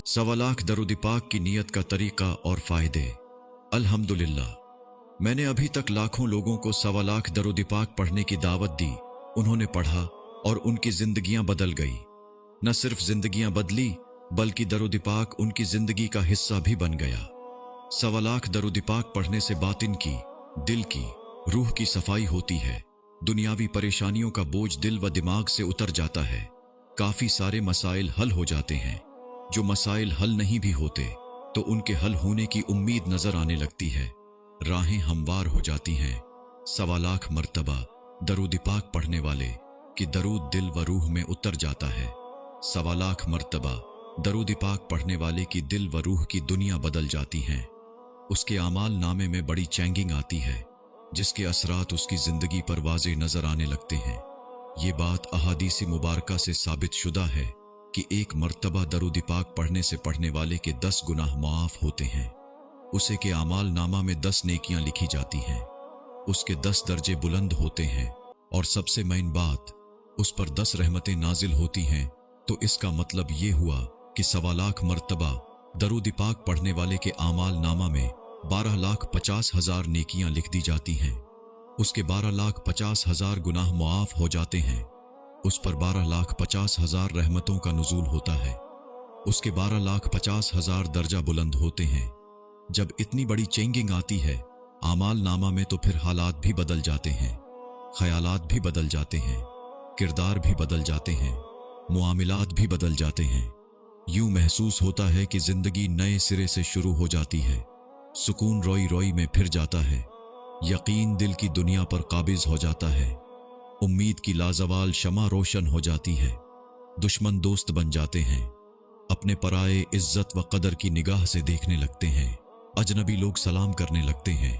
सवा लाख दरूद पाक की नियत का तरीका और फायदे। अल्हम्दुलिल्लाह, मैंने अभी तक लाखों लोगों को सवा लाख दरूद पाक पढ़ने की दावत दी। उन्होंने पढ़ा और उनकी जिंदगियां बदल गई। न सिर्फ जिंदगियां बदली बल्कि दरूद पाक उनकी जिंदगी का हिस्सा भी बन गया। सवा लाख दरूद पाक पढ़ने से बातिन की, दिल की, रूह की सफाई होती है। दुनियावी परेशानियों का बोझ दिल व दिमाग से उतर जाता है। काफी सारे मसाइल हल हो जाते हैं। जो मसाइल हल नहीं भी होते तो उनके हल होने की उम्मीद नजर आने लगती है। राहें हमवार हो जाती हैं। सवा लाख मर्तबा दरूद पाक पढ़ने वाले की दरूद दिल व रूह में उतर जाता है। सवा लाख मर्तबा दरूद पाक पढ़ने वाले की दिल व रूह की दुनिया बदल जाती हैं। उसके आमाल नामे में बड़ी चेंगिंग आती है, जिसके असरात उसकी जिंदगी पर वाज़े नजर आने लगते हैं। ये बात अहादीस मुबारका से साबित शुदा है कि एक मर्तबा दरूद पाक पढ़ने से पढ़ने वाले के 10 गुनाह माफ होते हैं। उसे के आमाल नामा में 10 नेकियां लिखी जाती हैं। उसके 10 दर्जे बुलंद होते हैं और सबसे मेन बात, उस पर 10 रहमतें नाजिल होती हैं। तो इसका मतलब ये हुआ कि सवा लाख मर्तबा दरूद पाक पढ़ने वाले के आमाल नामा में 12,50,000 नेकियां लिख दी जाती हैं। उसके 12,50,000 गुनाह मुआफ हो जाते हैं। उस पर 12,50,000 रहमतों का नुज़ूल होता है। उसके 12,50,000 दर्जा बुलंद होते हैं। जब इतनी बड़ी चेंजिंग आती है आमाल नामा में तो फिर हालात भी बदल जाते हैं, ख्यालात भी बदल जाते हैं, किरदार भी बदल जाते हैं, मुआमिलात भी बदल जाते हैं। यूं महसूस होता है कि जिंदगी नए सिरे से शुरू हो जाती है। सुकून रोई रोई में फिर जाता है। यकीन दिल की दुनिया पर काबिज हो जाता है। उम्मीद की लाजवाल शमा रोशन हो जाती है। दुश्मन दोस्त बन जाते हैं। अपने पराए इज्जत व कदर की निगाह से देखने लगते हैं। अजनबी लोग सलाम करने लगते हैं।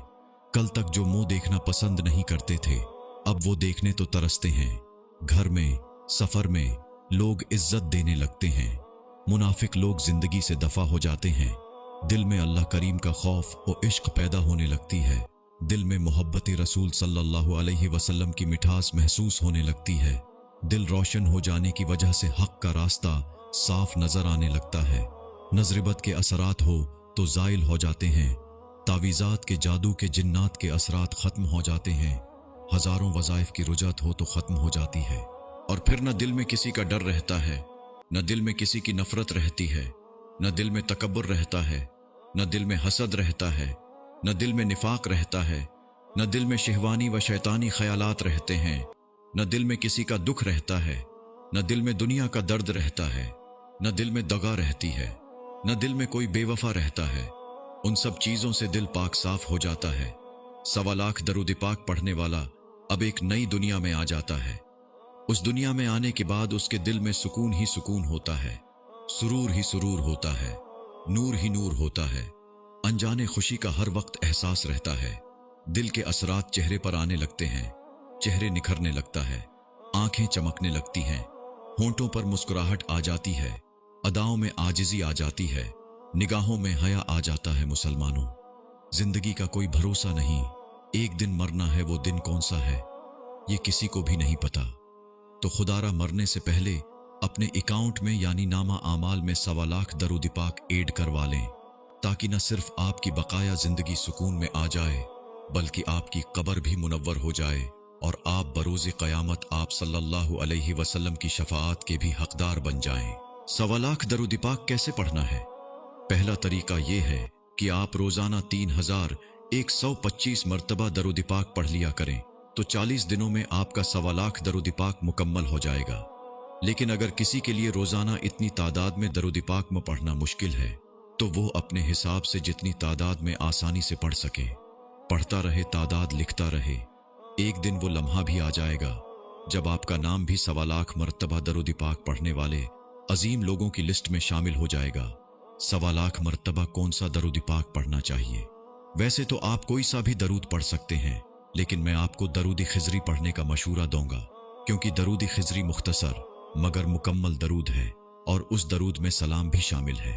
कल तक जो मुंह देखना पसंद नहीं करते थे अब वो देखने तो तरसते हैं। घर में, सफर में लोग इज्जत देने लगते हैं। मुनाफिक लोग जिंदगी से दफा हो जाते हैं। दिल में अल्लाह करीम का खौफ और इश्क पैदा होने लगती है। दिल में मोहब्बत रसूल सल्लल्लाहु अलैहि वसल्लम की मिठास महसूस होने लगती है। दिल रोशन हो जाने की वजह से हक का रास्ता साफ नजर आने लगता है। नजरिबत के असरात हो तो जाइल हो जाते हैं। तावीज़ात के, जादू के, जिन्नात के असरात खत्म हो जाते हैं। हजारों वज़ाइफ की रुजत हो तो खत्म हो जाती है। और फिर न दिल में किसी का डर रहता है, न दिल में किसी की नफरत रहती है, न दिल में तकब्बुर रहता है, न दिल में हसद रहता है, न दिल में निफाक रहता है, न दिल में शहवानी व शैतानी ख्यालात रहते हैं, न दिल में किसी का दुख रहता है, न दिल में दुनिया का दर्द रहता है, न दिल में दगा रहती है, न दिल में कोई बेवफा रहता है। उन सब चीजों से दिल पाक साफ हो जाता है। सवा लाख दरूद पाक पढ़ने वाला अब एक नई दुनिया में आ जाता है। उस दुनिया में आने के बाद उसके दिल में सुकून ही सुकून होता है, सुरूर ही सुरूर होता है, नूर ही नूर होता है। अनजाने खुशी का हर वक्त एहसास रहता है। दिल के असरात चेहरे पर आने लगते हैं। चेहरे निखरने लगता है, आंखें चमकने लगती हैं, होंठों पर मुस्कुराहट आ जाती है, अदाओं में आजिजी आ जाती है, निगाहों में हया आ जाता है। मुसलमानों, जिंदगी का कोई भरोसा नहीं। एक दिन मरना है, वो दिन कौन सा है ये किसी को भी नहीं पता। तो खुदारा मरने से पहले अपने अकाउंट में यानी नामा आमाल में सवा लाख दरूद पाक ऐड करवा लें, ताकि न सिर्फ आपकी बकाया जिंदगी सुकून में आ जाए बल्कि आपकी कब्र भी मुनव्वर हो जाए और आप बरोज़ क़यामत आप सल्लल्लाहु अलैहि वसल्लम की शफाअत के भी हकदार बन जाएं। सवा लाख दरूद पाक कैसे पढ़ना है? पहला तरीका यह है कि आप रोजाना 3125 मरतबा दरूद पाक पढ़ लिया करें तो 40 दिनों में आपका सवा लाख दरूद पाक मुकम्मल हो जाएगा। लेकिन अगर किसी के लिए रोजाना इतनी तादाद में दरूद पाक में पढ़ना मुश्किल है तो वो अपने हिसाब से जितनी तादाद में आसानी से पढ़ सके पढ़ता रहे, तादाद लिखता रहे। एक दिन वो लम्हा भी आ जाएगा जब आपका नाम भी सवा लाख मरतबा दरूद पाक पढ़ने वाले अजीम लोगों की लिस्ट में शामिल हो जाएगा। सवा लाख मरतबा कौन सा दरूद पाक पढ़ना चाहिए? वैसे तो आप कोई सा भी दरूद पढ़ सकते हैं, लेकिन मैं आपको दरूद खिजरी पढ़ने का मशूरा दूंगा, क्योंकि दरूद खिजरी मुख्तसर मगर मुकम्मल दरूद है और उस दरूद में सलाम भी शामिल है।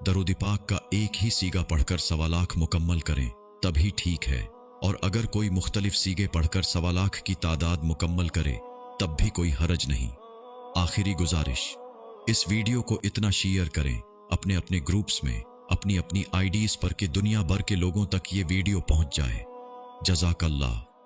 दरूद पाक का एक ही सीगा पढ़कर सवा लाख मुकम्मल करें तभी ठीक है, और अगर कोई मुख्तलिफ सीगे पढ़कर सवा लाख की तादाद मुकम्मल करे तब भी कोई हरज नहीं। आखिरी गुजारिश, इस वीडियो को इतना शेयर करें, अपने अपने ग्रुप्स में, अपनी अपनी आईडीज पर कि दुनिया भर के लोगों तक ये वीडियो पहुंच जाए। जज़ाकल्लाह।